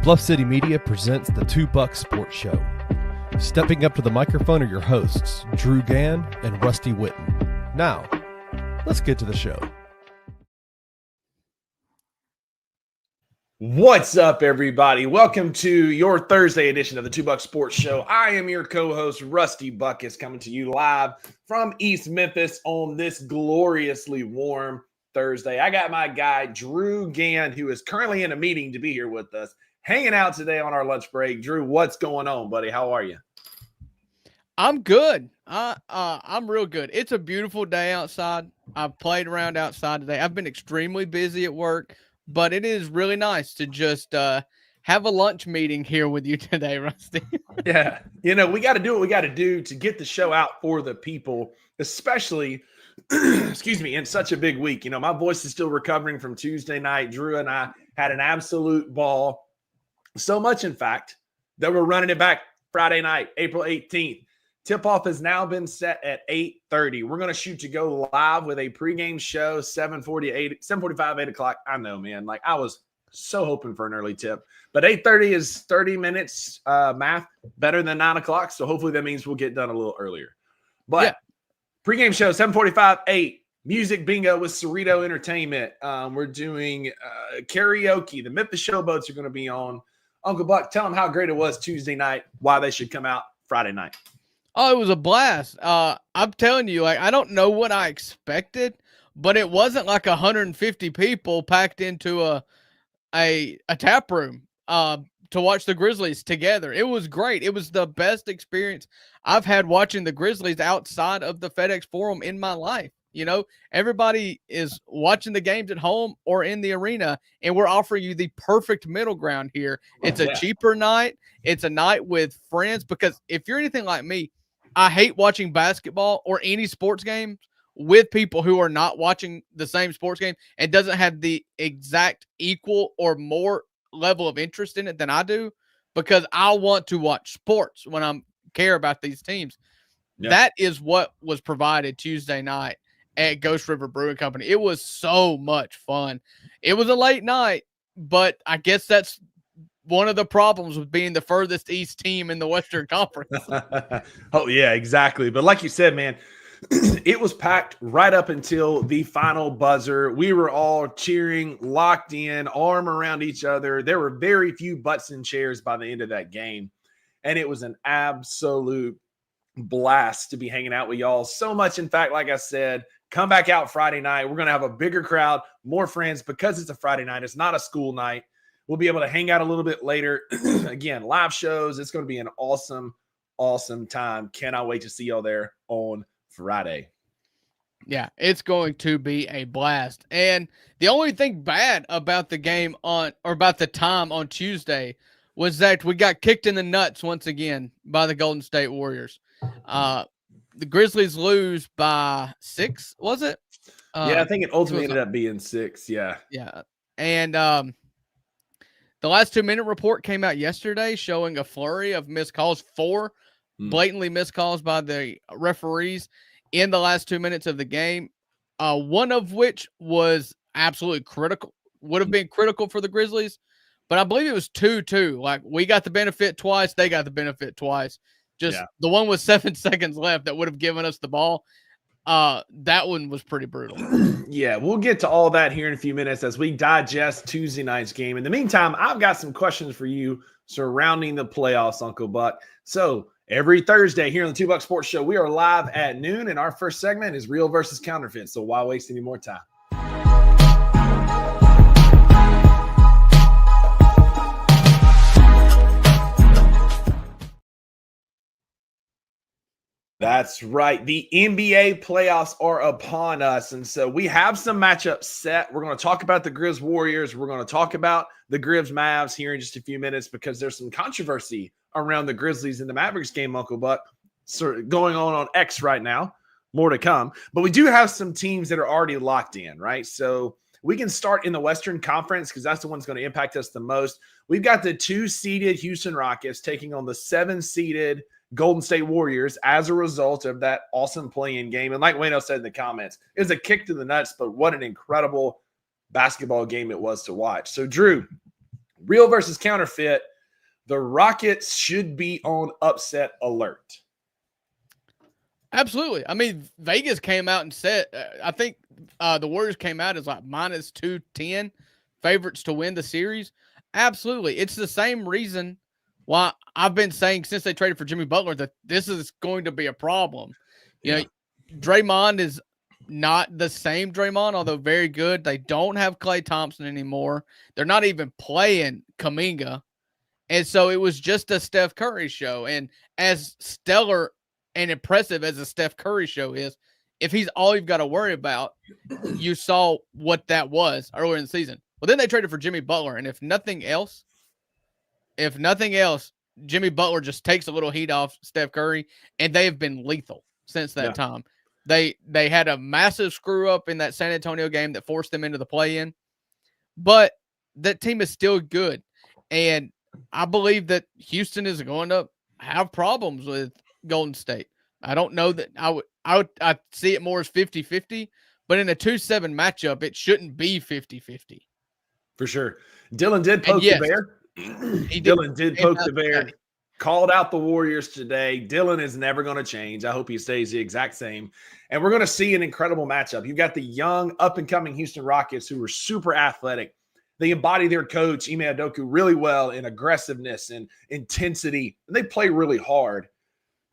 Bluff City Media presents the Two Buck Sports Show. Stepping up to the microphone are your hosts, Drew Gann and Rusty Witten. Now, let's get to the show. What's up, everybody? Welcome to your Thursday edition of the Two Buck Sports Show. I am your co-host, Rusty Buckets, coming to you live from East Memphis on this gloriously warm Thursday. I got my guy, Drew Gann, who is currently in a meeting to be here with us, hanging out today on our lunch break. Drew, what's going on, buddy? How are you? I'm good. I'm real good. It's a beautiful day outside. I've played around outside today. I've been extremely busy at work, but it is really nice to just have a lunch meeting here with you today, Rusty. Yeah. You know, we got to do what we got to do to get the show out for the people, especially, excuse me, in such a big week. You know, my voice is still recovering from Tuesday night. Drew and I had an absolute ball. So much, in fact, that we're running it back Friday night, April 18th. Tip-off has now been set at 8:30. We're going to shoot to go live with a pregame show, 7:45, 8 o'clock. I know, man. Like, I was so hoping for an early tip. But 8:30 is 30 minutes math better than 9 o'clock, so hopefully that means we'll get done a little earlier. But yeah. Pregame show, 7:45, 8. Music bingo with Cerrito Entertainment. We're doing karaoke. The Memphis Showboats are going to be on. Uncle Buck, tell them how great it was Tuesday night, why they should come out Friday night. Oh, it was a blast. I'm telling you, like, I don't know what I expected, but it wasn't like 150 people packed into a tap room to watch the Grizzlies together. It was great. It was the best experience I've had watching the Grizzlies outside of the FedEx Forum in my life. You know, everybody is watching the games at home or in the arena, and we're offering you the perfect middle ground here. It's a cheaper night. It's a night with friends, because if you're anything like me, I hate watching basketball or any sports games with people who are not watching the same sports game and doesn't have the exact equal or more level of interest in it than I do, because I want to watch sports when I care about these teams. Yeah. That is what was provided Tuesday night at Ghost River Brewing Company. It was so much fun. It was a late night, but I guess that's one of the problems with being the furthest east team in the Western Conference. Oh, yeah, exactly. But like you said, man, it was packed right up until the final buzzer. We were all cheering, locked in, arm around each other. There were very few butts in chairs by the end of that game. And it was an absolute blast to be hanging out with y'all. So much, in fact, like I said, come back out Friday night. We're going to have a bigger crowd, more friends, because it's a Friday night. It's not a school night. We'll be able to hang out a little bit later. Again, live shows. It's going to be an awesome, awesome time. Cannot wait to see y'all there on Friday. Yeah, it's going to be a blast. And the only thing bad about the game about the time on Tuesday was that we got kicked in the nuts once again by the Golden State Warriors. The Grizzlies lose by 6, was it? Yeah, I think it ultimately ended up being 6. Yeah. Yeah. And the last 2-minute report came out yesterday showing a flurry of missed calls, 4 blatantly missed calls by the referees in the last 2 minutes of the game. One of which was absolutely critical, would have been critical for the Grizzlies, but I believe it was 2-2. Like, we got the benefit twice, they got the benefit twice. Just the one with 7 seconds left that would have given us the ball. That one was pretty brutal. Yeah, we'll get to all that here in a few minutes as we digest Tuesday night's game. In the meantime, I've got some questions for you surrounding the playoffs, Uncle Buck. So every Thursday here on the Two Buck Sports Show, we are live at noon, and our first segment is Real versus Counterfeit. So why waste any more time? That's right. The NBA playoffs are upon us. And so we have some matchups set. We're going to talk about the Grizz Warriors. We're going to talk about the Grizz Mavs here in just a few minutes, because there's some controversy around the Grizzlies and the Mavericks game, Uncle Buck, going on X right now. More to come. But we do have some teams that are already locked in, right? So we can start in the Western Conference, because that's the one that's going to impact us the most. We've got the 2-seeded Houston Rockets taking on the 7-seeded Golden State Warriors as a result of that awesome play-in game. And like Wayno said in the comments, it was a kick to the nuts, but what an incredible basketball game it was to watch. So, Drew, Real versus counterfeit. The Rockets should be on upset alert. Absolutely. I mean, Vegas came out and said, I think the Warriors came out as like minus 210 favorites to win the series. Absolutely. It's the same reason why I've been saying since they traded for Jimmy Butler that this is going to be a problem. You know, Draymond is not the same Draymond, although very good. They don't have Klay Thompson anymore. They're not even playing Kuminga. And so it was just a Steph Curry show. And as stellar and impressive as a Steph Curry show is, if he's all you've got to worry about, you saw what that was earlier in the season. Well, then they traded for Jimmy Butler. And if nothing else, Jimmy Butler just takes a little heat off Steph Curry, and they have been lethal since that time. They had a massive screw up in that San Antonio game that forced them into the play-in, but that team is still good. And I believe that Houston is going to have problems with Golden State. I don't know that I see it more as 50-50, but in a 2-7 matchup, it shouldn't be 50-50. For sure. Dylan did poke the bear. Dylan did poke the bear. Called out the Warriors today. Dylan is never going to change. I hope he stays the exact same. And we're going to see an incredible matchup. You've got the young, up-and-coming Houston Rockets who are super athletic. They embody their coach, Ime Udoka, really well in aggressiveness and intensity. And they play really hard,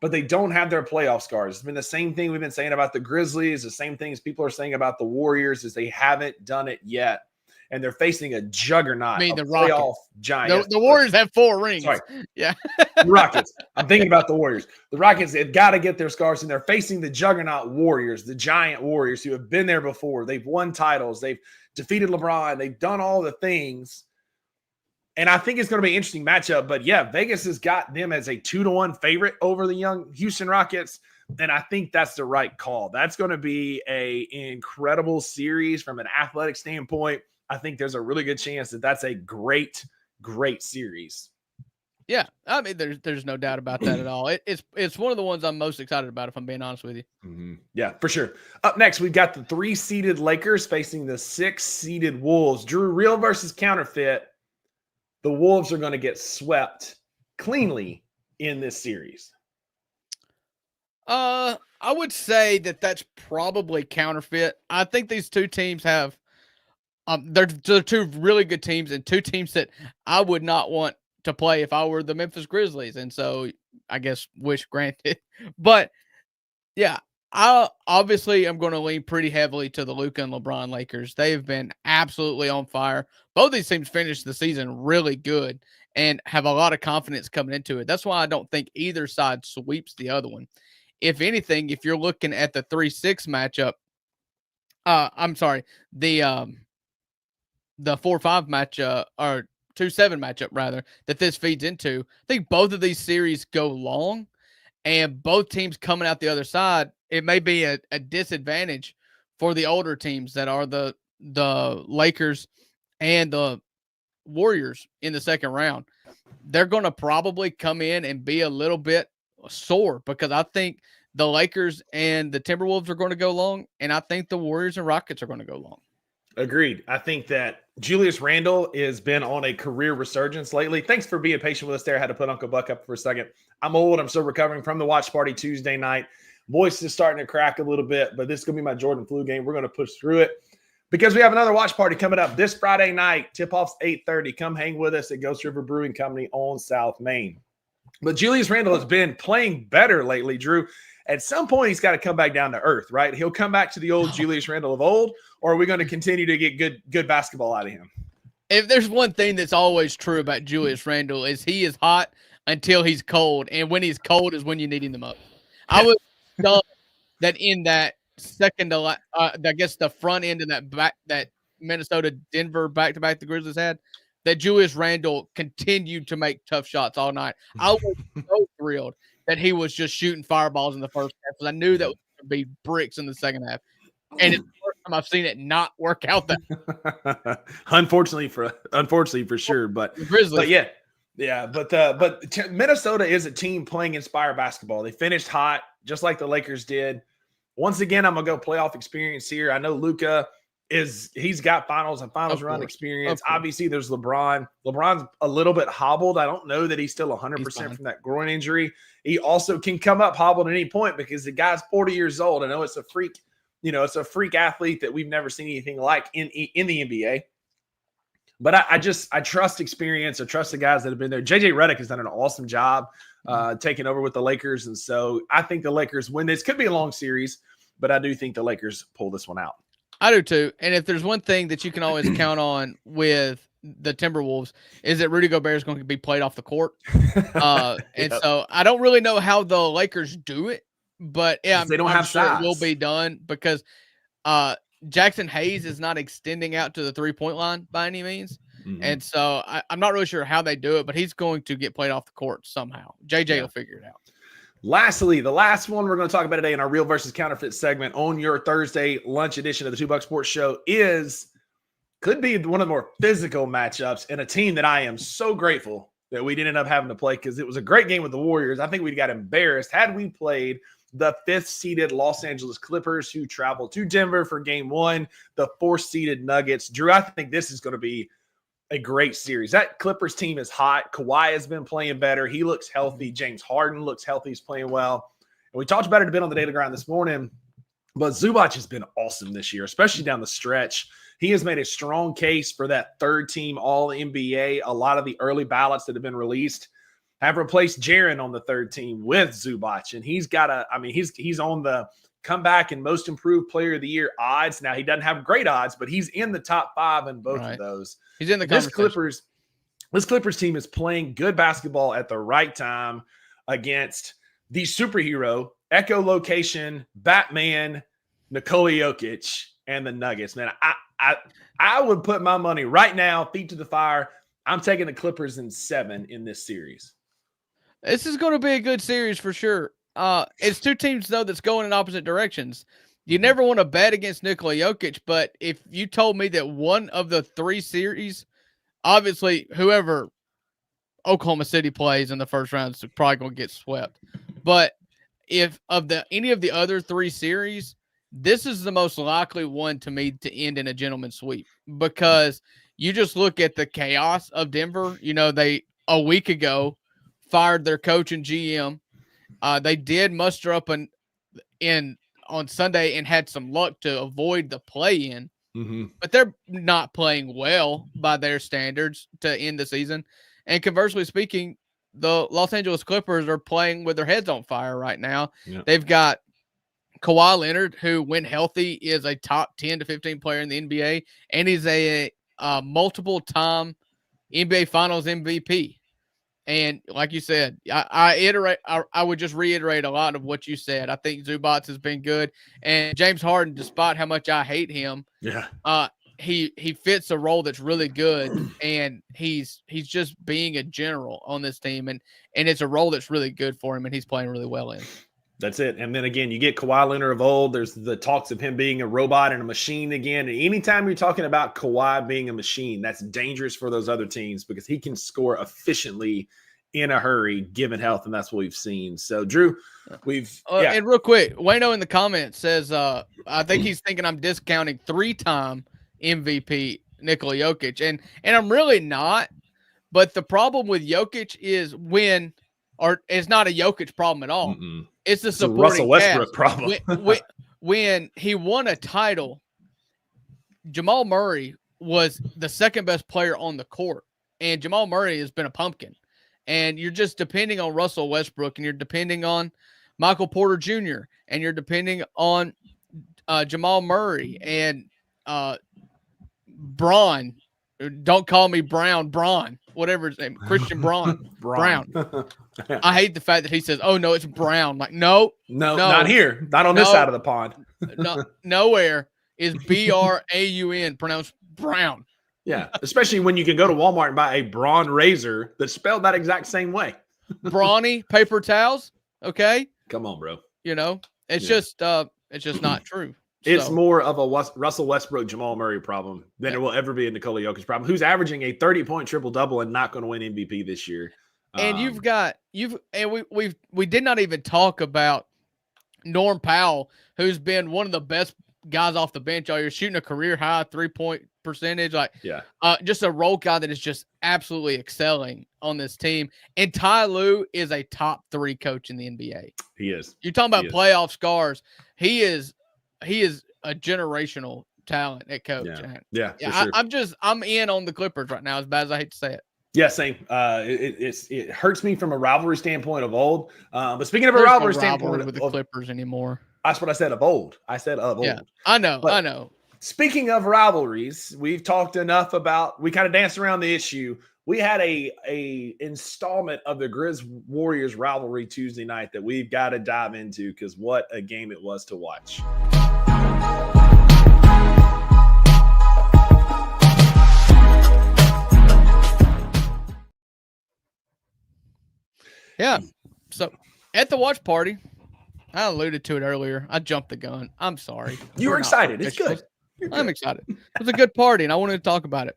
but they don't have their playoff scars. It's been the same thing we've been saying about the Grizzlies, the same things people are saying about the Warriors is they haven't done it yet. And they're facing a juggernaut, the playoff giant. The Warriors have 4 rings. Sorry. Yeah. The Rockets. I'm thinking about the Warriors. The Rockets have got to get their scars, and they're facing the juggernaut Warriors, the giant Warriors who have been there before. They've won titles. They've defeated LeBron. They've done all the things. And I think it's going to be an interesting matchup. But, yeah, Vegas has got them as a 2-1 favorite over the young Houston Rockets. And I think that's the right call. That's going to be an incredible series from an athletic standpoint. I think there's a really good chance that that's a great, great series. Yeah, I mean, there's no doubt about that at all. It's one of the ones I'm most excited about, if I'm being honest with you. Mm-hmm. Yeah, for sure. Up next, we've got the 3-seeded Lakers facing the 6-seeded Wolves. Drew, real versus counterfeit. The Wolves are going to get swept cleanly in this series. I would say that's probably counterfeit. I think these two teams have. They're two really good teams and two teams that I would not want to play if I were the Memphis Grizzlies. And so I guess wish granted. But yeah, I obviously am going to lean pretty heavily to the Luka and LeBron Lakers. They have been absolutely on fire. Both these teams finished the season really good and have a lot of confidence coming into it. That's why I don't think either side sweeps the other one. If anything, if you're looking at the 3-6 matchup, the 4-5 matchup or 2-7 matchup rather that this feeds into. I think both of these series go long, and both teams coming out the other side, it may be a disadvantage for the older teams that are the Lakers and the Warriors in the second round. They're going to probably come in and be a little bit sore because I think the Lakers and the Timberwolves are going to go long, and I think the Warriors and Rockets are going to go long. Agreed. I think that Julius Randle has been on a career resurgence lately. Thanks for being patient with us there. I had to put Uncle Buck up for a second. I'm old. I'm still recovering from the watch party Tuesday night. Voice is starting to crack a little bit, but this is going to be my Jordan flu game. We're going to push through it because we have another watch party coming up this Friday night. Tip-off's 8:30. Come hang with us at Ghost River Brewing Company on South Main. But Julius Randle has been playing better lately, Drew. At some point, he's got to come back down to earth, right? He'll come back to the old Julius Randle of old, or are we going to continue to get good basketball out of him? If there's one thing that's always true about Julius Randle is he is hot until he's cold, and when he's cold is when you need him the most. I was dumb that in that second, I guess the front end of that Minnesota-Denver back-to-back the Grizzlies had, that Julius Randle continued to make tough shots all night. I was so thrilled that he was just shooting fireballs in the first half because I knew that was going to be bricks in the second half. And it's the first time I've seen it not work out that. Unfortunately for sure, but Minnesota is a team playing inspired basketball. They finished hot, just like the Lakers did. Once again, I'm gonna go playoff experience here. I know Luka he's got finals and finals run experience. Of course. Obviously, there's LeBron. LeBron's a little bit hobbled. I don't know that he's still 100% from that groin injury. He also can come up hobbled at any point because the guy's 40 years old. I know it's a freak, it's a freak athlete that we've never seen anything like in the NBA. But I trust experience. I trust the guys that have been there. JJ Redick has done an awesome job taking over with the Lakers. And so I think the Lakers win this. Could be a long series, but I do think the Lakers pull this one out. I do too. And if there's one thing that you can always count on with the Timberwolves is that Rudy Gobert is going to be played off the court. So I don't really know how the Lakers do it, but yeah, they don't have sure size. It will be done because Jackson Hayes is not extending out to the 3-point line by any means. Mm-hmm. And so I'm not really sure how they do it, but he's going to get played off the court somehow. JJ will figure it out. Lastly, the last one we're going to talk about today in our Real versus Counterfeit segment on your Thursday lunch edition of the $2 Sports Show could be one of the more physical matchups and a team that I am so grateful that we didn't end up having to play because it was a great game with the Warriors. I think we got embarrassed had we played the 5th-seeded Los Angeles Clippers who traveled to Denver for game 1, the 4th-seeded Nuggets. Drew, I think this is going to be a great series. That Clippers team is hot. Kawhi has been playing better. He looks healthy. James Harden looks healthy. He's playing well. And we talked about it a bit on the Daily Grind this morning, but Zubac has been awesome this year, especially down the stretch. He has made a strong case for that third-team All-NBA. A lot of the early ballots that have been released have replaced Jaren on the third team with Zubac. And he's got he's on the comeback and most improved player of the year odds. Now, he doesn't have great odds, but he's in the top 5 in both of those. He's in the conversation. This Clippers team is playing good basketball at the right time against the superhero, echolocation, Batman, Nikola Jokic, and the Nuggets. Man, I would put my money right now, feet to the fire. I'm taking the Clippers in 7 in this series. This is going to be a good series for sure. It's two teams, though, that's going in opposite directions. You never want to bet against Nikola Jokic, but if you told me that one of the 3 series, obviously whoever Oklahoma City plays in the first round is probably going to get swept. But if any of the other 3 series, this is the most likely one to me to end in a gentleman's sweep because you just look at the chaos of Denver. They a week ago fired their coach and GM. They did muster up on Sunday and had some luck to avoid the play-in, but they're not playing well by their standards to end the season. And conversely speaking, the Los Angeles Clippers are playing with their heads on fire right now. Yep. They've got Kawhi Leonard, who, when healthy, is a top 10 to 15 player in the NBA, and he's a multiple-time NBA Finals MVP. And like you said, I would just reiterate a lot of what you said. I think Zubac has been good, and James Harden, despite how much I hate him, he fits a role that's really good, and he's just being a general on this team, and it's a role that's really good for him, and he's playing really well in. That's it. And then again, you get Kawhi Leonard of old. There's the talks of him being a robot and a machine again. And anytime you're talking about Kawhi being a machine, that's dangerous for those other teams because he can score efficiently in a hurry, given health, and that's what we've seen. So, Drew, And real quick, Wayno in the comments says, I think he's thinking I'm discounting 3-time MVP Nikola Jokic, and I'm really not. But the problem with Jokic is it's not a Jokic problem at all. Mm-mm. It's a Russell Westbrook problem. when he won a title, Jamal Murray was the second best player on the court, and Jamal Murray has been a pumpkin. And you're just depending on Russell Westbrook, and you're depending on Michael Porter Jr., and you're depending on Jamal Murray and Braun. Don't call me Brown, whatever his name, Christian Braun. Brown. I hate the fact that he says, "Oh no, it's Brown." Like, no, not here, not on this side of the pond. Nowhere is Braun pronounced Brown. Yeah, especially when you can go to Walmart and buy a Braun razor that's spelled that exact same way. Brawny paper towels. Okay, come on, bro. It's just not true. It's more of a Russell Westbrook, Jamal Murray problem than it will ever be a Nikola Jokic problem, who's averaging a 30-point triple-double and not going to win MVP this year. And we did not even talk about Norm Powell, who's been one of the best guys off the bench all year, shooting a career high 3-point percentage. Like, Yeah. Just a role guy that is just absolutely excelling on this team. And Ty Lue is a top 3 coach in the NBA. He is. You're talking about playoff scars. He is a generational talent at coach. Yeah. Sure. I'm in on the Clippers right now, as bad as I hate to say it. Yeah, same. It hurts me from a rivalry standpoint of old. But speaking of a rivalry standpoint with the Clippers anymore. That's what I said of old. I said of old. Yeah, I know. Speaking of rivalries, we've talked enough about. We kind of danced around the issue. We had a installment of the Grizz Warriors rivalry Tuesday night that we've got to dive into because what a game it was to watch. Yeah. So at the watch party, I alluded to it earlier. I jumped the gun. I'm sorry. You were excited. It's good. I'm excited. It was a good party, and I wanted to talk about it.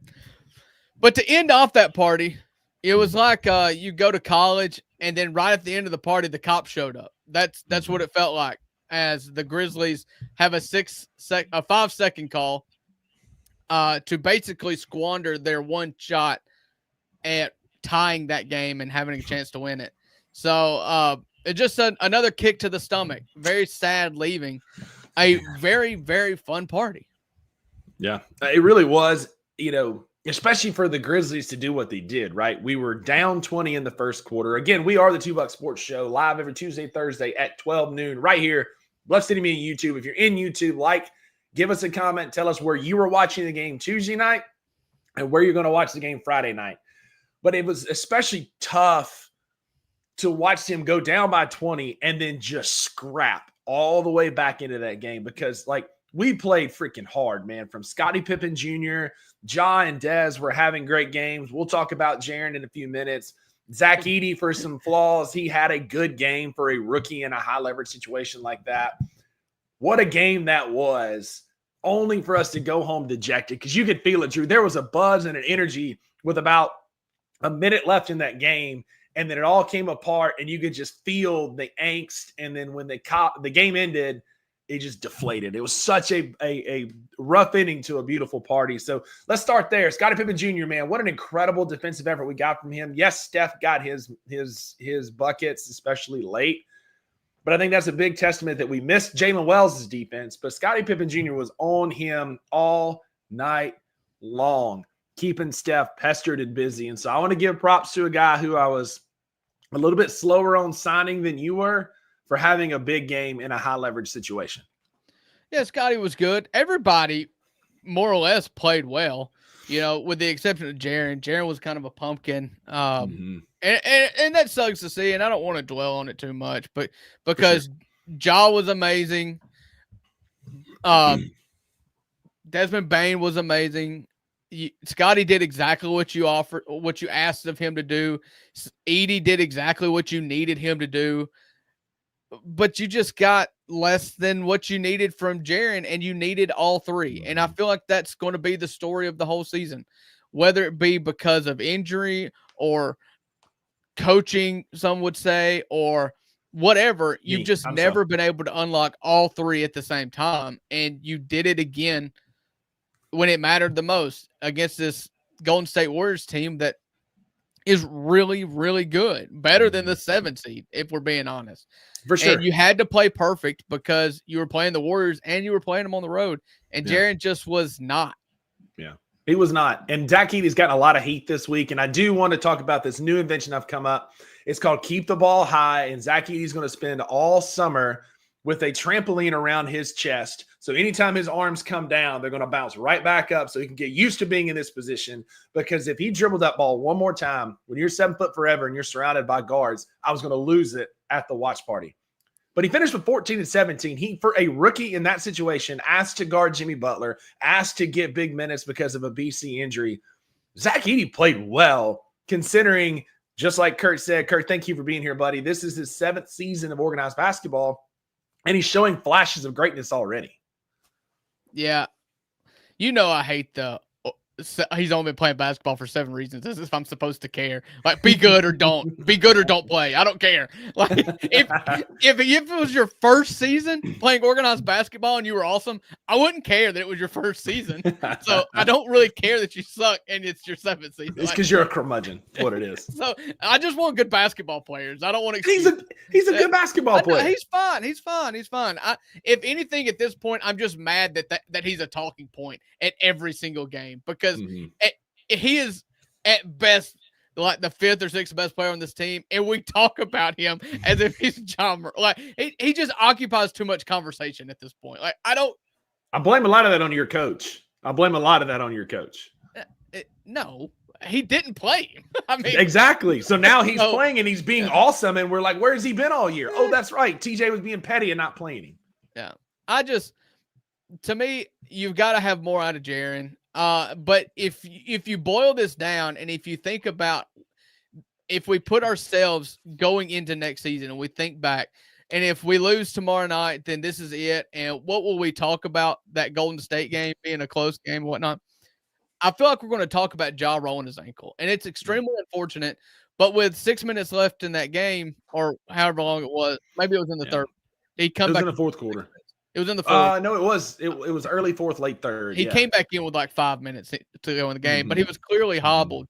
But to end off that party, it was like you go to college, and then right at the end of the party, the cops showed up. That's what it felt like, as the Grizzlies have a 5-second call to basically squander their one shot at tying that game and having a chance to win it. So it's just another kick to the stomach. Very sad leaving a very, very fun party. Yeah, it really was, especially for the Grizzlies to do what they did, right? We were down 20 in the first quarter. Again, we are the $2 Sports Show, live every Tuesday, Thursday at 12 noon right here. Love City Media YouTube. If you're in YouTube, give us a comment. Tell us where you were watching the game Tuesday night and where you're going to watch the game Friday night. But it was especially tough to watch them go down by 20 and then just scrap all the way back into that game because, we played freaking hard, man. From Scottie Pippen Jr., Ja and Dez were having great games. We'll talk about Jaren in a few minutes. Zach Edey, for some flaws, he had a good game for a rookie in a high-leverage situation like that. What a game that was, only for us to go home dejected because you could feel it, Drew. There was a buzz and an energy with about a minute left in that game, and then it all came apart, and you could just feel the angst. And then when the game ended, it just deflated. It was such a rough ending to a beautiful party. So let's start there. Scottie Pippen Jr., man, what an incredible defensive effort we got from him. Yes, Steph got his buckets, especially late. But I think that's a big testament that we missed Jalen Wells' defense. But Scottie Pippen Jr. was on him all night long, keeping Steph pestered and busy. And so I want to give props to a guy who I was a little bit slower on signing than you were, for having a big game in a high leverage situation. Yeah, Scotty was good. Everybody more or less played well, with the exception of Jaren. Jaren was kind of a pumpkin. And that sucks to see, and I don't want to dwell on it too much, but because Ja was amazing. Desmond Bane was amazing. Scotty did exactly what you asked of him to do. Edey did exactly what you needed him to do. But you just got less than what you needed from Jaren, and you needed all three. And I feel like that's going to be the story of the whole season, whether it be because of injury or coaching, some would say, or whatever. You've just never been able to unlock all three at the same time. And you did it again when it mattered the most against this Golden State Warriors team that is really, really good. Better than the 7 seed, if we're being honest. For sure. And you had to play perfect because you were playing the Warriors and you were playing them on the road. And Jaren just was not. Yeah, he was not. And Zach Edey's gotten a lot of heat this week. And I do want to talk about this new invention I've come up. It's called Keep the Ball High. And Zach Edey's going to spend all summer with a trampoline around his chest. So anytime his arms come down, they're going to bounce right back up so he can get used to being in this position. Because if he dribbled that ball one more time, when you're 7 foot forever and you're surrounded by guards, I was going to lose it at the watch party. But he finished with 14 and 17. He, for a rookie in that situation, asked to guard Jimmy Butler, asked to get big minutes because of a BC injury. Zach Edey played well, considering, just like Kurt said, Kurt, thank you for being here, buddy. This is his 7th season of organized basketball, and he's showing flashes of greatness already. Yeah. I hate the he's only been playing basketball for 7 reasons, as if I'm supposed to care. Like, be good or don't play. I don't care. Like, if it was your first season playing organized basketball and you were awesome, I wouldn't care that it was your first season. So I don't really care that you suck and it's your 7th season. It's because you're a curmudgeon. That's what it is. So I just want good basketball players. I don't want to. He's a good basketball player. He's fine. If anything, at this point, I'm just mad that he's a talking point at every single game, because he is at best like the 5th or 6th best player on this team, and we talk about him as if he's John. Like, he just occupies too much conversation at this point. Like, I blame a lot of that on your coach. No, he didn't play him. I mean, exactly. So now he's playing and he's being awesome, and we're like, where's he been all year? Oh, that's right. TJ was being petty and not playing him. Yeah. To me, you've got to have more out of Jaren. But if you boil this down, and if you think about, if we put ourselves going into next season and we think back, and if we lose tomorrow night, then this is it. And what will we talk about that Golden State game being a close game and whatnot? I feel like we're going to talk about Ja rolling his ankle, and it's extremely unfortunate. But with 6 minutes left in that game, or however long it was, maybe it was in the third. He come back in the fourth quarter. It was in the fourth. No, it was early fourth, late third. He came back in with like 5 minutes to go in the game, but he was clearly hobbled.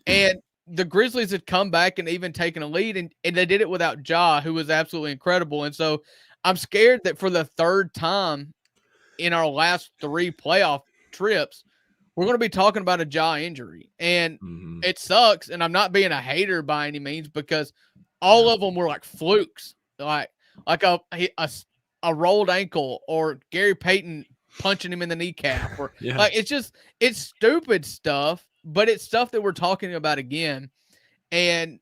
And the Grizzlies had come back and even taken a lead, and they did it without Ja, who was absolutely incredible. And so I'm scared that for the third time in our last 3 playoff trips, we're going to be talking about a Ja injury. And it sucks, and I'm not being a hater by any means, because all of them were like flukes, like a rolled ankle, or Gary Payton punching him in the kneecap, or like, it's stupid stuff, but it's stuff that we're talking about again. And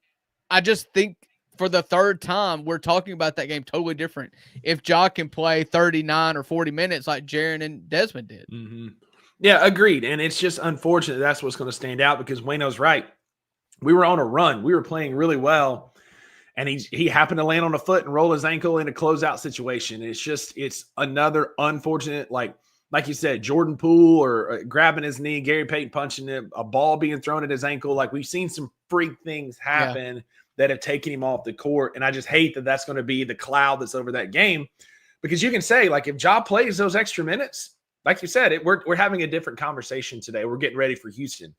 I just think for the third time, we're talking about that game totally different if Ja can play 39 or 40 minutes like Jaren and Desmond did. Yeah, agreed. And it's just unfortunate that's what's going to stand out, because Wayno's right. We were on a run. We were playing really well, and he happened to land on a foot and roll his ankle in a closeout situation. It's another unfortunate, like you said, Jordan Poole or grabbing his knee, Gary Payton punching him, a ball being thrown at his ankle. Like, we've seen some freak things happen that have taken him off the court. And I just hate that that's going to be the cloud that's over that game, because you can say, like, if Ja plays those extra minutes, like you said, we're having a different conversation today. We're getting ready for Houston.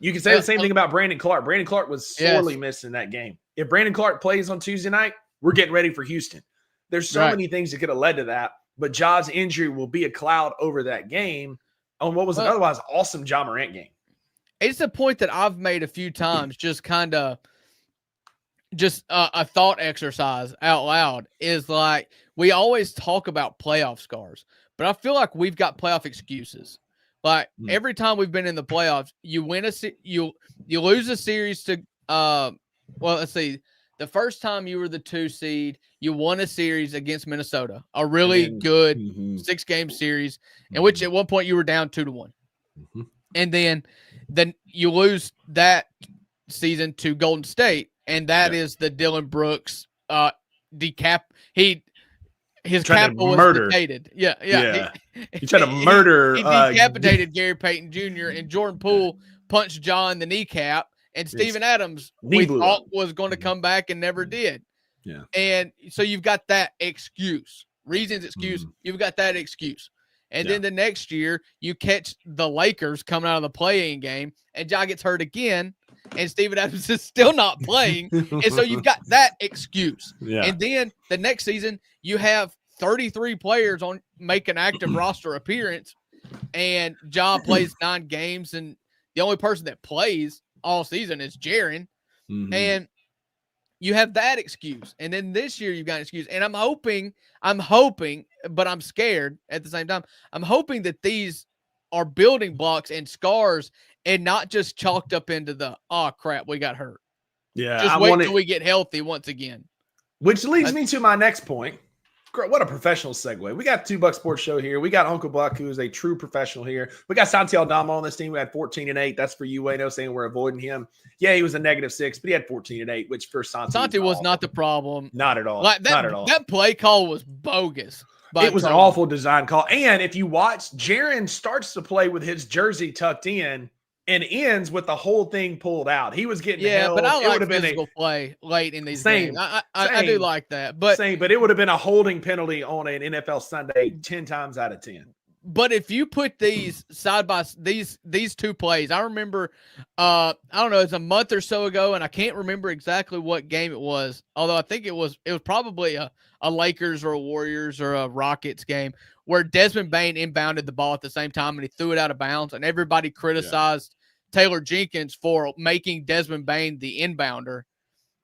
You can say the same thing about Brandon Clark. Brandon Clark was sorely missed in that game. If Brandon Clark plays on Tuesday night, we're getting ready for Houston. There's so many things that could have led to that, but Ja's injury will be a cloud over that game on what was an otherwise awesome Ja Morant game. It's a point that I've made a few times, just kind of a thought exercise out loud, is like, we always talk about playoff scars, but I feel like we've got playoff excuses. Like, every time we've been in the playoffs, you lose a series to let's see. The first time you were the 2 seed, you won a series against Minnesota, a really good 6-game series, in which at one point you were down 2-1. And then you lose that season to Golden State, and that is the Dylan Brooks his capital was decapitated. He tried to murder. He decapitated Gary Payton Jr. and Jordan Poole punched Ja in the kneecap, and Steven Adams we thought was going to come back and never did. Yeah. And so you've got that excuse. You've got that excuse. And then the next year you catch the Lakers coming out of the play-in game, and Ja gets hurt again, and Steven Adams is still not playing. And so you've got that excuse. Yeah. And then the next season you have 33 players make an active roster appearance, and Ja plays 9 games, and the only person that plays all season is Jaren. And you have that excuse. And then this year you've got an excuse. And I'm hoping, but I'm scared at the same time. I'm hoping that these are building blocks and scars, and not just chalked up into the, oh crap, we got hurt. Yeah. Just wait till we get healthy once again. Which leads me to my next point. What a professional segue. We got $2 Sports Show here. We got Uncle Buck, who is a true professional here. We got Santi Aldama on this team. We had 14-8. That's for you, Wayno, saying we're avoiding him. Yeah, he was a -6, but he had 14-8, which for Santi was not the problem. Not at all. Like that, not at all. That play call was bogus. It was an awful design call. And if you watch, Jaren starts to play with his jersey tucked in and ends with the whole thing pulled out. He was getting held. But I like it would have physical play late in these games. I do like that. But but it would have been a holding penalty on an NFL Sunday 10 times out of 10. But if you put these side by these two plays, I remember, I don't know, it's a month or so ago, and I can't remember exactly what game it was. Although I think it was probably a Lakers or a Warriors or a Rockets game where Desmond Bain inbounded the ball at the same time and he threw it out of bounds, and everybody criticized Taylor Jenkins for making Desmond Bain the inbounder.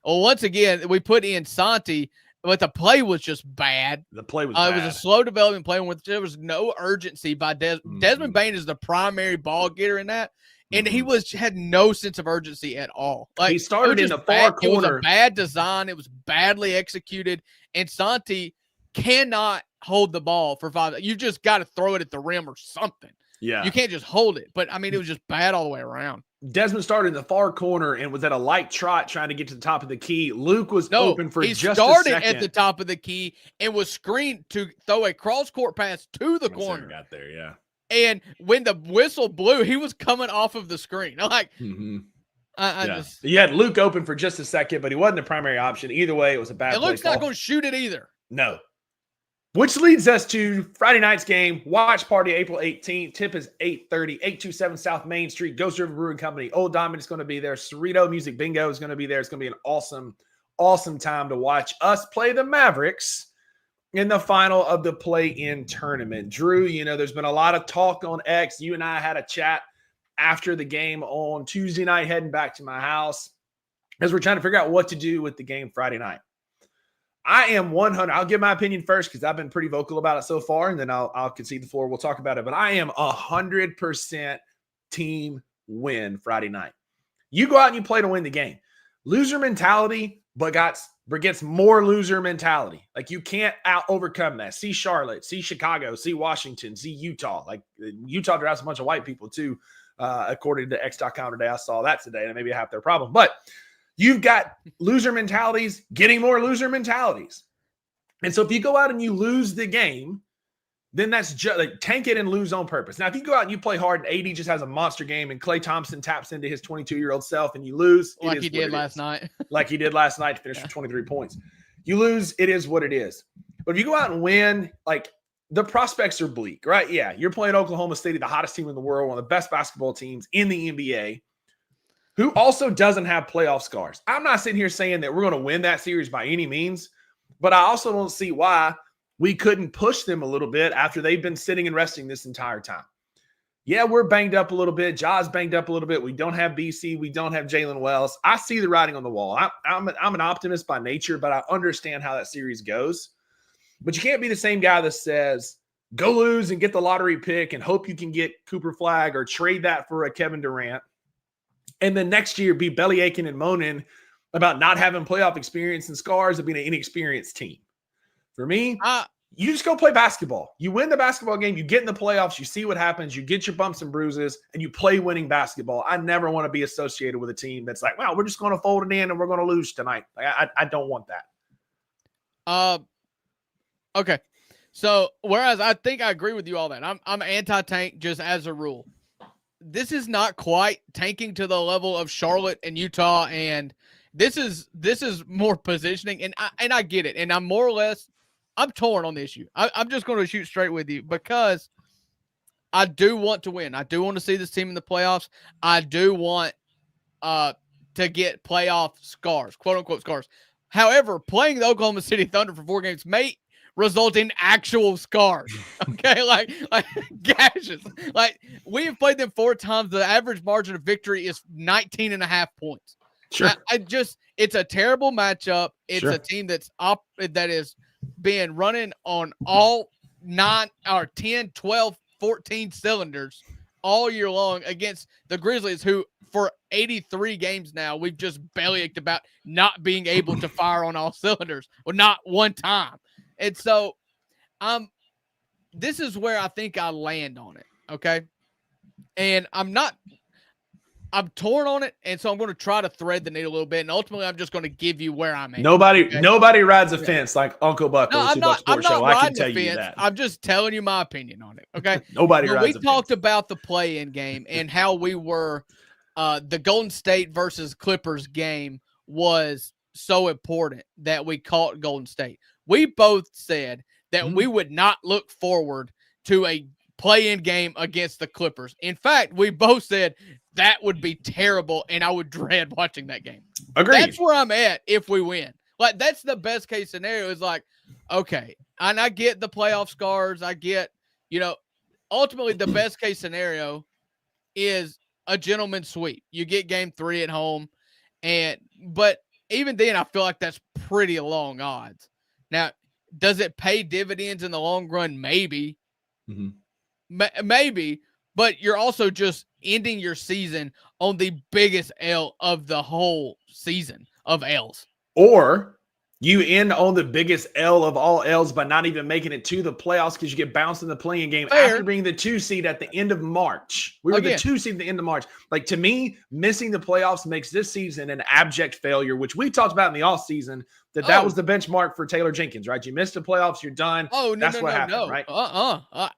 Well, once again, we put in Santi. But the play was just bad. The play was bad. It was a slow development play. There was no urgency by Desmond Bain is the primary ball getter in that. And he had no sense of urgency at all. Like, he started in the far corner. It was a bad design. It was badly executed. And Santi cannot hold the ball for 5. You just got to throw it at the rim or something. Yeah. You can't just hold it. But, I mean, it was just bad all the way around. Desmond started in the far corner and was at a light trot trying to get to the top of the key. Luke was open for just a second. He started at the top of the key and was screened to throw a cross-court pass to the corner. Got there, yeah. And when the whistle blew, he was coming off of the screen. I'm like, you had Luke open for just a second, but he wasn't the primary option. Either way, it was a bad play. Luke's not going to shoot it either. No. Which leads us to Friday night's game. Watch party April 18th. Tip is 8:30, 827 South Main Street. Ghost River Brewing Company. Old Diamond is going to be there. Cerrito Music Bingo is going to be there. It's going to be an awesome, awesome time to watch us play the Mavericks in the final of the play-in tournament. Drew, there's been a lot of talk on X. You and I had a chat after the game on Tuesday night, heading back to my house as we're trying to figure out what to do with the game Friday night. I am 100. I'll give my opinion first because I've been pretty vocal about it so far, and then I'll concede the floor. We'll talk about it. But I am 100% team win Friday night. You go out and you play to win the game. Loser mentality, but gets more loser mentality. Like, you can't overcome that. See Charlotte, see Chicago, see Washington, see Utah. Like, Utah drafts a bunch of white people too, according to X.com today. I saw that today, and maybe half their problem. But you've got loser mentalities getting more loser mentalities. And so if you go out and you lose the game, then that's just like tank it and lose on purpose. Now, if you go out and you play hard and AD just has a monster game and Klay Thompson taps into his 22-year-old self and you lose. Like he did last night. Like he did last night to finish with 23 points. You lose, it is what it is. But if you go out and win, like, the prospects are bleak, right? Yeah, you're playing Oklahoma City, the hottest team in the world, one of the best basketball teams in the NBA, who also doesn't have playoff scars. I'm not sitting here saying that we're going to win that series by any means, but I also don't see why we couldn't push them a little bit after they've been sitting and resting this entire time. Yeah, we're banged up a little bit. Ja's banged up a little bit. We don't have BC. We don't have Jalen Wells. I see the writing on the wall. I'm an optimist by nature, but I understand how that series goes. But you can't be the same guy that says, go lose and get the lottery pick and hope you can get Cooper Flagg or trade that for a Kevin Durant. And then next year be belly aching and moaning about not having playoff experience and scars of being an inexperienced team. For me, you just go play basketball. You win the basketball game, you get in the playoffs, you see what happens, you get your bumps and bruises, and you play winning basketball. I never want to be associated with a team that's like, well, we're just going to fold it in and we're going to lose tonight. I don't want that. Okay. So, whereas I think I agree with you all that. I'm anti-tank just as a rule. This is not quite tanking to the level of Charlotte and Utah, and this is more positioning, and I get it, and I'm more or less torn on the issue. I'm just going to shoot straight with you because I do want to win. I do want to see this team in the playoffs. I do want to get playoff scars, quote unquote scars. However, playing the Oklahoma City Thunder for 4 games may result in actual scars. Okay, like gashes. Like, we have played them 4 times. The average margin of victory is 19.5 points. Sure. It's a terrible matchup. It's a team that is being running on all 9 or 10, 12, 14 cylinders all year long against the Grizzlies, who for 83 games now, we've just bellyached about not being able to fire on all cylinders, or not one time. And so this is where I think I land on it, okay? And I'm not I'm torn on it, and so I'm going to try to thread the needle a little bit, and ultimately, I'm just going to give you where I'm at. Nobody rides a fence like Uncle Buck No, on the 2 Buck Sports Show. I can tell you that. I'm just telling you my opinion on it. Okay. Nobody rides a fence. We talked about the play-in game and how we were the Golden State versus Clippers game was so important that we caught Golden State. We both said that we would not look forward to a play-in game against the Clippers. In fact, we both said that would be terrible, and I would dread watching that game. Agreed. That's where I'm at if we win. Like, that's the best case scenario is like, okay, and I get the playoff scars. I get, ultimately the best case scenario is a gentleman's sweep. You get game 3 at home, but even then I feel like that's pretty long odds. Now, does it pay dividends in the long run? Maybe. Maybe, but you're also just ending your season on the biggest L of the whole season of L's. Or you end on the biggest L of all L's by not even making it to the playoffs because you get bounced in the play-in game after being the 2 seed at the end of March. We were the 2 seed at the end of March. Like, to me, missing the playoffs makes this season an abject failure, which we talked about in the offseason, that was the benchmark for Taylor Jenkins, right? You missed the playoffs, you're done. That's what happened, right?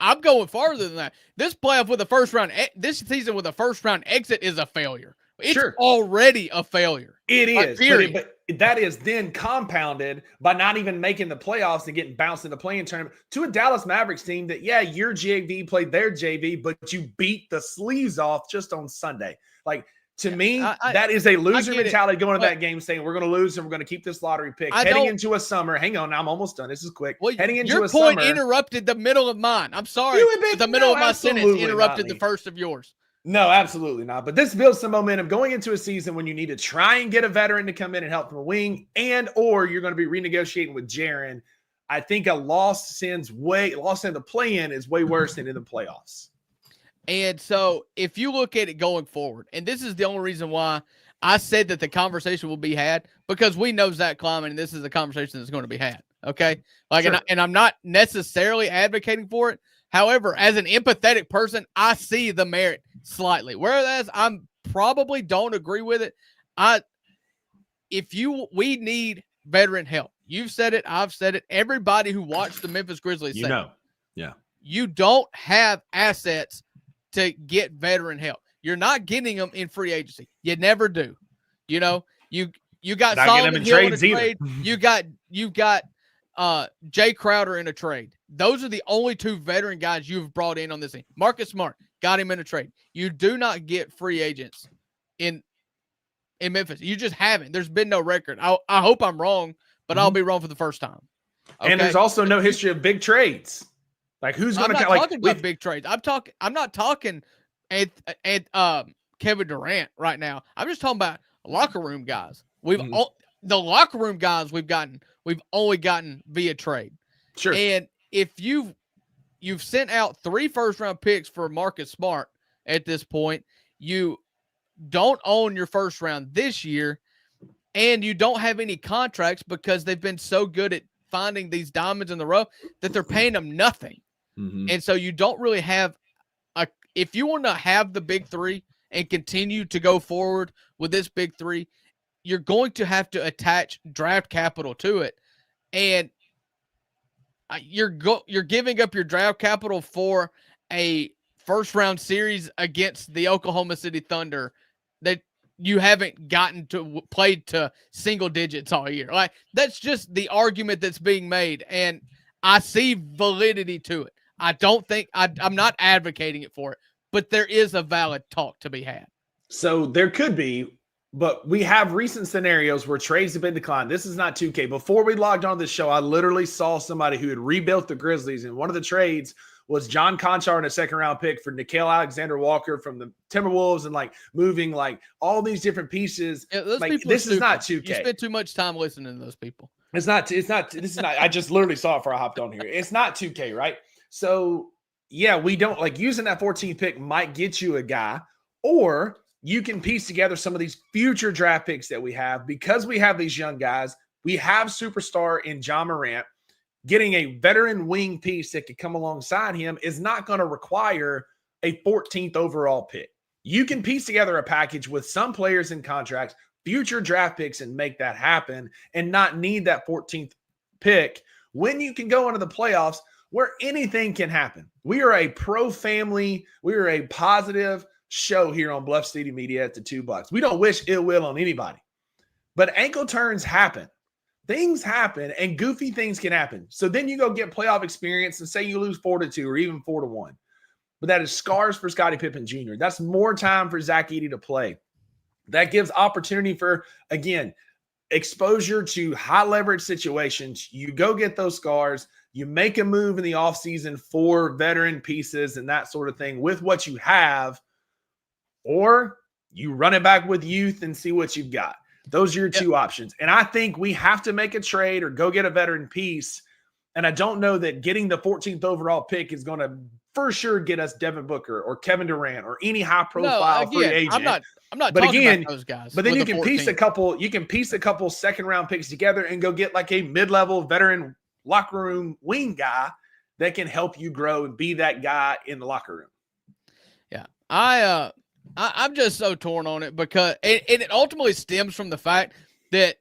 I'm going farther than that. This playoff with a first round, this season with a first round exit is a failure. It's already a failure. It is. But that is then compounded by not even making the playoffs and getting bounced in the play-in tournament to a Dallas Mavericks team that, your JV played their JV, but you beat the sleeves off just on Sunday. Like, to me, that is a loser mentality going to that game saying we're going to lose and we're going to keep this lottery pick. Heading into a summer. Hang on, I'm almost done. This is quick. Well, heading into your a summer. Your point interrupted the middle of mine. I'm sorry. The middle of my sentence interrupted the first of yours. No, absolutely not. But this builds some momentum going into a season when you need to try and get a veteran to come in and help from a wing, or you're going to be renegotiating with Jaren. I think a loss in the play-in is way worse than in the playoffs. And so if you look at it going forward, and this is the only reason why I said that the conversation will be had, because we know Zach Kleiman, and this is a conversation that's going to be had. Okay. And I'm not necessarily advocating for it. However, as an empathetic person, I see the merit slightly. Whereas I'm probably don't agree with it. We need veteran help. You've said it. I've said it. Everybody who watched the Memphis Grizzlies you don't have assets to get veteran help. You're not getting them in free agency. You never do. You got Solomon Hill in a trade. You got Jay Crowder in a trade. Those are the only 2 veteran guys you've brought in on this team. Marcus Smart, got him in a trade. You do not get free agents in Memphis. You just haven't. There's been no record. I hope I'm wrong, but I'll be wrong for the first time. Okay? And there's also no history of big trades. Like, who's going to talking about big trades? I'm not talking Kevin Durant right now. I'm just talking about locker room guys. The locker room guys we've only gotten via trade. Sure. And if you've sent out 3 first-round picks for Marcus Smart at this point, you don't own your first round this year, and you don't have any contracts because they've been so good at finding these diamonds in the rough that they're paying them nothing. And so you don't really have if you want to have the big 3 and continue to go forward with this big 3, you're going to have to attach draft capital to it. And you're giving up your draft capital for a first round series against the Oklahoma City Thunder that you haven't gotten to play to single digits all year. Like, that's just the argument that's being made. And I see validity to it. I don't think I'm not advocating it for it, but there is a valid talk to be had. So there could be, but we have recent scenarios where trades have been declined. This is not 2K. Before we logged on this show, I literally saw somebody who had rebuilt the Grizzlies, and one of the trades was John Conchar and a second-round pick for Nickeil Alexander-Walker from the Timberwolves, and moving all these different pieces. Yeah, this is not 2K. You spend too much time listening to those people. This is not. I just literally saw it before I hopped on here. It's not 2K, right? So we don't using that 14th pick might get you a guy, or you can piece together some of these future draft picks that we have because we have these young guys. We have superstar in Ja Morant. Getting a veteran wing piece that could come alongside him is not going to require a 14th overall pick. You can piece together a package with some players in contracts, future draft picks, and make that happen and not need that 14th pick when you can go into the playoffs where anything can happen. We are a pro-family. We are a positive show here on Bluff City Media at the $2. We don't wish ill will on anybody. But ankle turns happen. Things happen, and goofy things can happen. So then you go get playoff experience and say you lose 4-2 or even 4-1. But that is scars for Scottie Pippen Jr. That's more time for Zach Edey to play. That gives opportunity for, again, exposure to high leverage situations. You go get those scars. You make a move in the offseason for veteran pieces and that sort of thing with what you have, or you run it back with youth and see what you've got. Those are your two options. And I think we have to make a trade or go get a veteran piece. And I don't know that getting the 14th overall pick is going to for sure get us Devin Booker or Kevin Durant or any high profile free agent. I'm not talking about those guys. But then you can piece a couple second round picks together and go get like a mid-level veteran locker room wing guy that can help you grow and be that guy in the locker room. Yeah. I'm just so torn on it because it ultimately stems from the fact that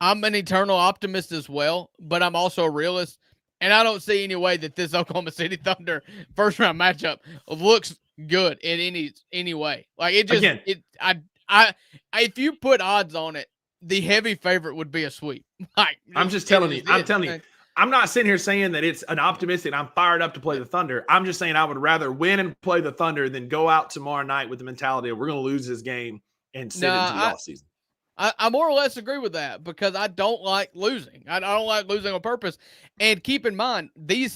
I'm an eternal optimist as well, but I'm also a realist. And I don't see any way that this Oklahoma City Thunder first round matchup looks good in any way. Like it just, if you put odds on it, the heavy favorite would be a sweep. Like I'm telling you, I'm not sitting here saying that it's an optimistic. I'm fired up to play the Thunder. I'm just saying I would rather win and play the Thunder than go out tomorrow night with the mentality of we're going to lose this game and sit into the offseason. I more or less agree with that because I don't like losing. I don't like losing on purpose. And keep in mind, the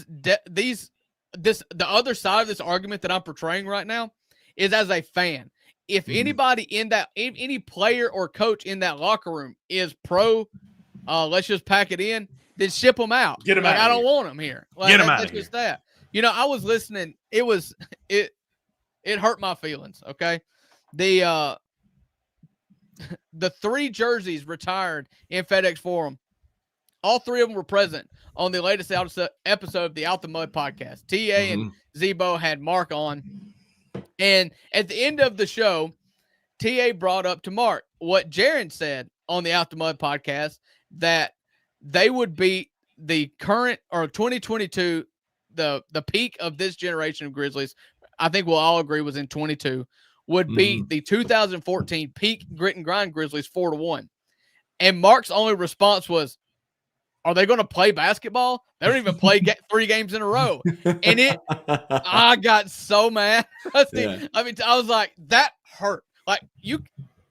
other side of this argument that I'm portraying right now is as a fan. If anybody any player or coach in that locker room is pro, let's just pack it in, then ship them out. Get them out. I don't want them here. Like, Get them out of here. Just that. You know, I was listening. It hurt my feelings. Okay, the 3 jerseys retired in FedEx Forum. All 3 of them were present on the latest episode of the Out the Mud podcast. TA and Zebo had Mark on. And at the end of the show, TA brought up to Mark what Jaron said on the Out the Mud podcast, that they would beat the current or 2022, the peak of this generation of Grizzlies. I think we'll all agree was in 22. Would beat the 2014 peak grit and grind Grizzlies 4-1. And Mark's only response was, are they going to play basketball? They don't even play 3 games in a row. And I got so mad. Yeah. I mean, I was like, that hurt. Like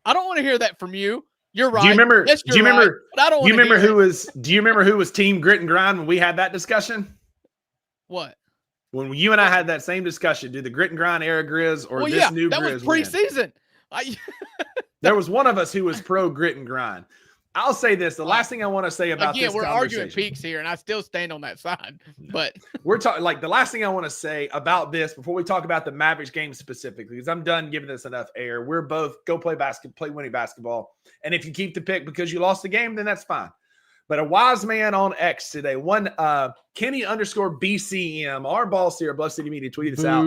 I don't want to hear that from you. You're right. Do you remember? Yes, do you remember? Right, do you remember who was? Do you remember who was Team Grit and Grind when we had that discussion? What? When you and I had that same discussion, do the Grit and Grind era Grizz or this new Grizz? That was preseason. There was one of us who was pro Grit and Grind. I'll say this: the last thing I want to say about this we're arguing peaks here, and I still stand on that side. But we're talking like the last thing I want to say about this before we talk about the Mavericks game specifically, because I'm done giving this enough air. We're both go play winning basketball, and if you keep the pick because you lost the game, then that's fine. But a wise man on X today, Kenny_BCM, our boss here at Bluff City Media, tweeted this out.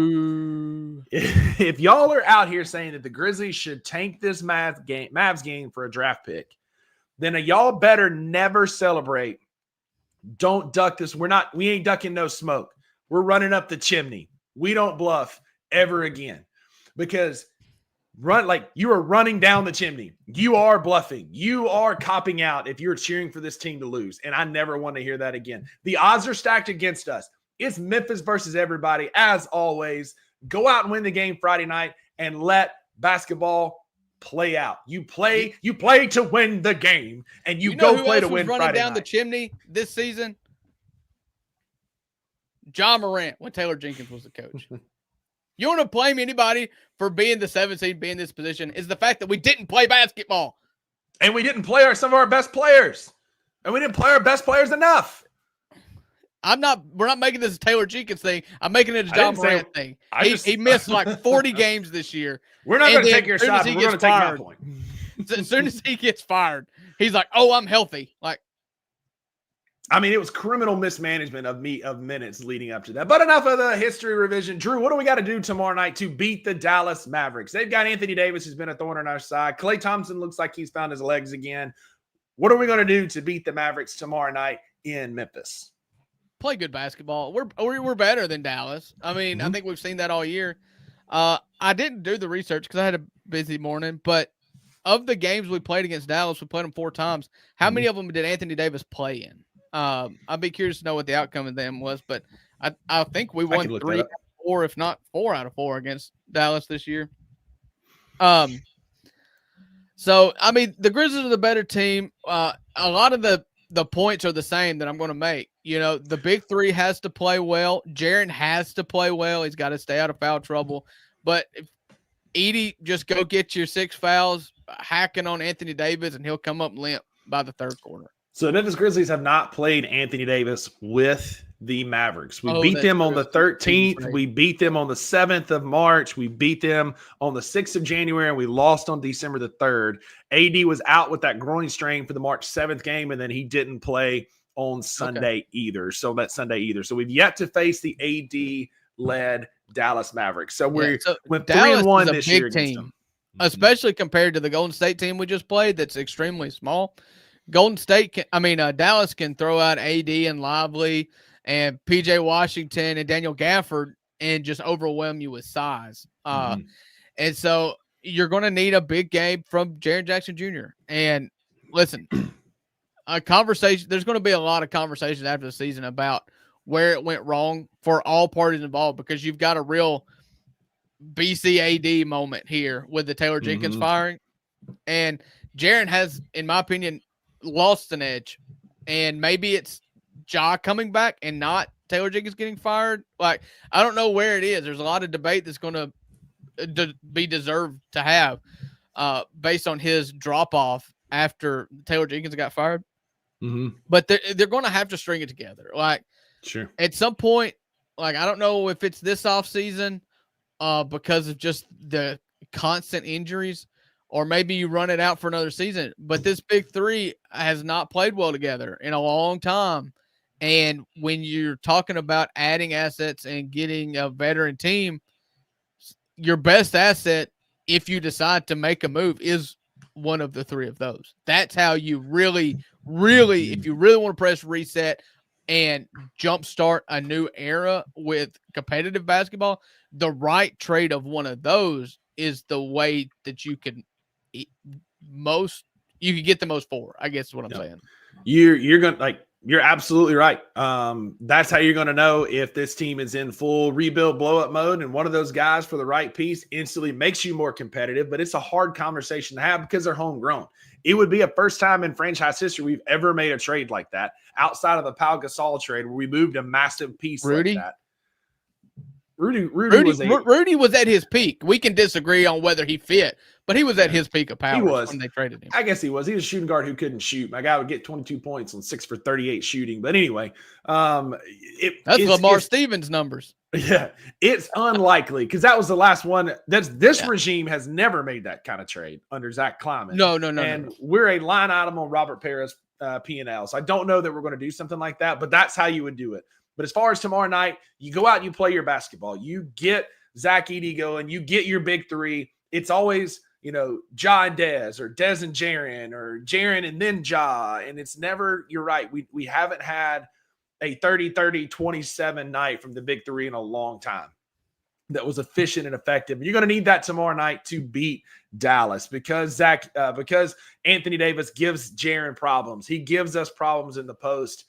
If y'all are out here saying that the Grizzlies should tank this Mavs game for a draft pick, then y'all better never celebrate. Don't duck this. We ain't ducking no smoke. We're running up the chimney. We don't bluff ever again, because you are running down the chimney. You are bluffing. You are copping out if you're cheering for this team to lose. And I never want to hear that again. The odds are stacked against us. It's Memphis versus everybody. As always, go out and win the game Friday night and let basketball play out. You play to win the game, and you go play to win Friday night. Running down the chimney this season? John Morant when Taylor Jenkins was the coach. You want to blame anybody for being the 7th seed, being in this position, is the fact that we didn't play basketball. And we didn't play some of our best players. And we didn't play our best players enough. We're not making this a Taylor Jenkins thing. I'm making it a John Morant thing. He missed like 40 games this year. We're not going to take your side, but we're going to take my point. As soon as he gets fired, he's like, oh, I'm healthy. Like, I mean, it was criminal mismanagement of minutes leading up to that. But enough of the history revision. Drew, what do we got to do tomorrow night to beat the Dallas Mavericks? They've got Anthony Davis, who's been a thorn on our side. Klay Thompson looks like he's found his legs again. What are we going to do to beat the Mavericks tomorrow night in Memphis? Play good basketball. We're better than Dallas. I mean, I think we've seen that all year. I didn't do the research because I had a busy morning, but of the games we played against Dallas, we played them 4 times. How many of them did Anthony Davis play in? I'd be curious to know what the outcome of them was, but I think we won 3 out of 4, if not 4 out of 4 against Dallas this year. So, I mean, the Grizzlies are the better team. A lot of the points are the same that I'm going to make. You know, the big 3 has to play well. Jaren has to play well. He's got to stay out of foul trouble. But if Edey, just go get your 6 fouls, hacking on Anthony Davis, and he'll come up limp by the 3rd quarter. So the Memphis Grizzlies have not played Anthony Davis with the Mavericks. We beat them on the 13th. We beat them on the 7th of March. We beat them on the 6th of January, and we lost on December the 3rd. AD was out with that groin strain for the March 7th game, and then he didn't play on Sunday either. So we've yet to face the AD-led Dallas Mavericks. So we're with 3-1 this year against them. Especially compared to the Golden State team we just played that's extremely small. Dallas can throw out AD and Lively and PJ Washington and Daniel Gafford and just overwhelm you with size. And so you're going to need a big game from Jaren Jackson Jr. And listen, there's going to be a lot of conversations after the season about where it went wrong for all parties involved, because you've got a real BCAD moment here with the Taylor Jenkins firing. And Jaren has, in my opinion, lost an edge, and maybe it's Ja coming back and not Taylor Jenkins getting fired. Like, I don't know where it is. There's a lot of debate that's going to be deserved to have based on his drop off after Taylor Jenkins got fired. But they're going to have to string it together. Like, sure, at some point, like, I don't know if it's this off season because of just the constant injuries, or maybe you run it out for another season. But this big 3 has not played well together in a long time. And when you're talking about adding assets and getting a veteran team, your best asset, if you decide to make a move, is one of the 3 of those. That's how you really, if you really want to press reset and jumpstart a new era with competitive basketball, the right trade of one of those is the way that you can get the most for, I guess is what I'm saying. You're absolutely right. That's how you're going to know if this team is in full rebuild blow up mode, and one of those guys for the right piece instantly makes you more competitive. But it's a hard conversation to have because they're homegrown. It would be a first time in franchise history we've ever made a trade like that, outside of the Pau Gasol trade where we moved a massive piece like that. Rudy was at his peak. We can disagree on whether he fit, but he was at his peak of power. He was when they traded him. I guess he was. He was a shooting guard who couldn't shoot. My guy would get 22 points on 6 for 38 shooting. But anyway, that's Lamar Stevens numbers. Yeah, it's unlikely because that was the last one. This regime has never made that kind of trade under Zach Kleiman. No. And we're a line item on Robert Parra's P&L. So I don't know that we're going to do something like that, but that's how you would do it. But as far as tomorrow night, you go out and you play your basketball. You get Zach Edey going. You get your big 3. It's always, Ja and Dez, or Dez and Jaren, or Jaren and then Ja. And it's never, you're right, we haven't had a 30-30-27 night from the big 3 in a long time that was efficient and effective. You're going to need that tomorrow night to beat Dallas because Anthony Davis gives Jaren problems. He gives us problems in the post.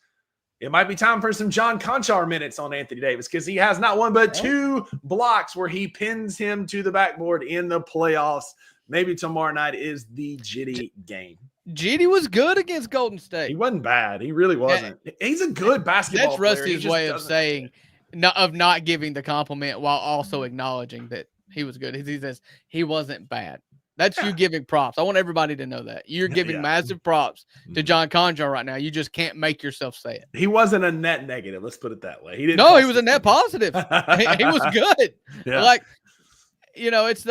It might be time for some John Conchar minutes on Anthony Davis because he has not one but 2 blocks where he pins him to the backboard in the playoffs. Maybe tomorrow night is the Jitty game. Jitty was good against Golden State. He wasn't bad. He really wasn't. He's a good basketball player. That's Rusty's way of saying, of not giving the compliment while also acknowledging that he was good. He says he wasn't bad. That's you giving props. I want everybody to know that. You're giving massive props to John Conchar right now. You just can't make yourself say it. He wasn't a net negative. Let's put it that way. He was a net positive. he was good. Yeah. Like, it's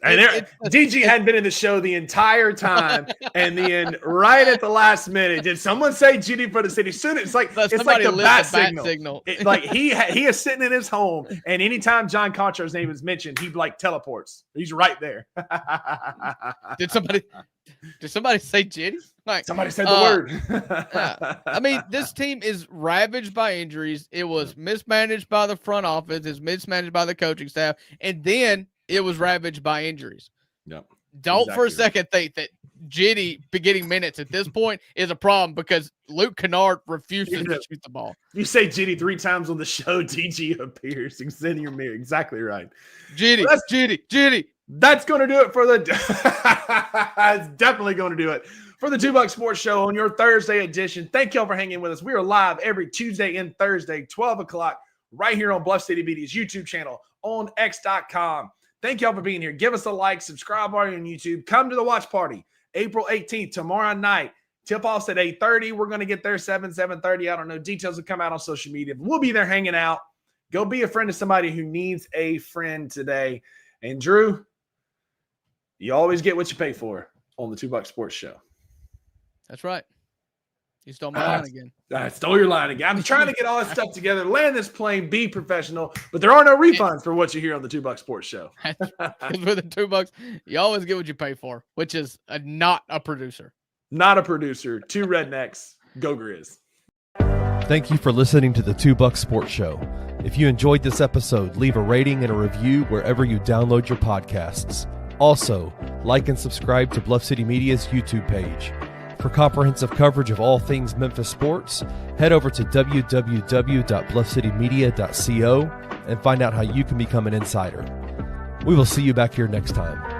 And DG hadn't been in the show the entire time, and then right at the last minute, did someone say "Giddy for the city"? Soon it's like the bat signal. Like he is sitting in his home, and anytime John Contrar's name is mentioned, he like teleports. He's right there. Did somebody say "Giddy"? Like somebody said the word. I mean, this team is ravaged by injuries. It was mismanaged by the front office. It's mismanaged by the coaching staff, and then it was ravaged by injuries. Yep. Don't for a second think that Giddy getting minutes at this point is a problem because Luke Kennard refuses to shoot the ball. You say Giddy 3 times on the show, DG appears. You're exactly right. Giddy. That's going to do it for the it's definitely going to do it for the $2 Sports Show on your Thursday edition. Thank y'all for hanging with us. We are live every Tuesday and Thursday, 12 o'clock, right here on Bluff City Media's YouTube channel on X.com. Thank y'all for being here. Give us a like, subscribe while you're on YouTube. Come to the watch party, April 18th, tomorrow night. Tip-off's at 8:30. We're going to get there 7:30. I don't know. Details will come out on social media. But we'll be there hanging out. Go be a friend to somebody who needs a friend today. And Drew, you always get what you pay for on the $2 Sports Show. That's right. You stole my line again. I stole your line again. I'm trying to get all this stuff together, land this plane, be professional, but there are no refunds for what you hear on the $2 Sports Show. With the $2, you always get what you pay for, which is not a producer. Not a producer. 2 rednecks. Go Grizz. Thank you for listening to the $2 Sports Show. If you enjoyed this episode, leave a rating and a review wherever you download your podcasts. Also, like and subscribe to Bluff City Media's YouTube page. For comprehensive coverage of all things Memphis sports, head over to www.bluffcitymedia.co and find out how you can become an insider. We will see you back here next time.